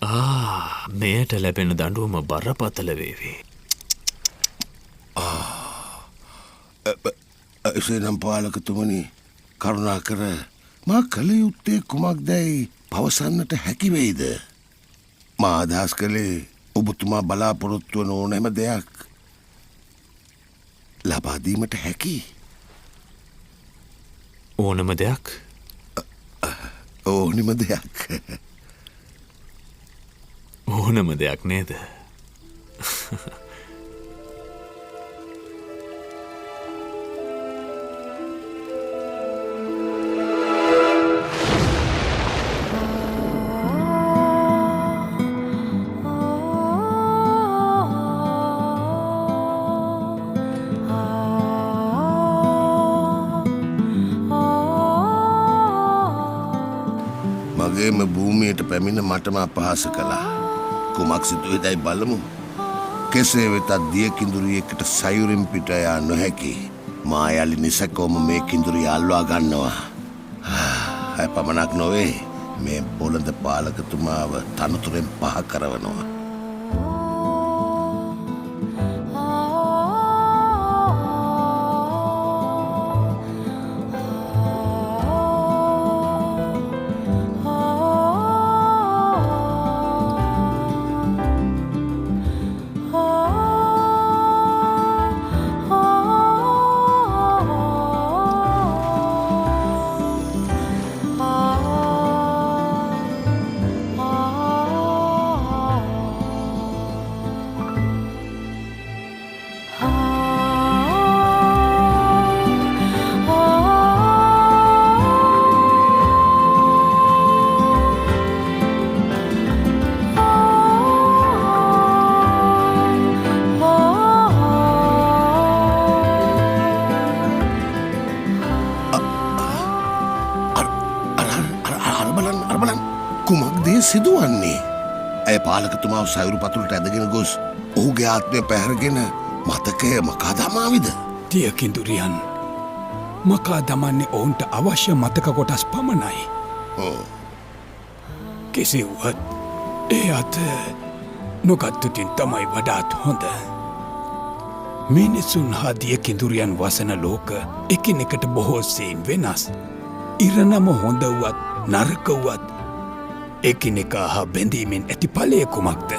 මෙයට ලැබෙන දඬුවම බරපතල වේවි. එසේනම් පාලකතුමනි කරුණාකර මා කළ යුත්තේ කුමක්දැයි පවසන්නට හැකිවෙයිද? මා අදහස් කළේ ඔබතුමා බලාපොරොත්තු වන ඕනෑම දෙයක් ලබාදීමට හැකි. ඕනම දෙයක්? ඕනිම දෙයක්. ඕනම දෙයක් නේද? මගේම භූමියට පැමිණ මටම අපහාස කළා. කුමක් සිදුවේදැයි බලමු. කෙසේ වෙතත් දිය කිඳුරියකට සයුරින් පිට යා නොහැකි. මා යලි නිසැකවම මේ කිඳුරිය අල්වා ගන්නවා. ඇය පමණක් නොවේ මේ බොළඳ පාලකතුමාව තනතුරෙන් පහ කරවනවා. කුමක්දේ සිදුවන්නේ? ඇය පාලකතුමාව සයුරු පතුලට ඇදගෙන ගොස් ඔහුගේ ආත්මය පැහැරගෙන මතකය මකා දමාවිද? දියකිඳුරියන් මකා දමන්නේ ඔවුන්ට අවශ්‍ය මතක කොටස් පමණයි. කෙසේ වුවත් ඒ අත නොගත්තුතින් තමයි වඩාත් හොඳ. මිනිසුන් හා දියකිඳුරියන් වසන ලෝක එකිනෙකට බොහෝ සෙයින් වෙනස්. ඉරණම හොඳ වුවත් නරක වුවත් එකිනෙකා හා බැඳීමෙන් ඇති ඵලය කුමක්ද?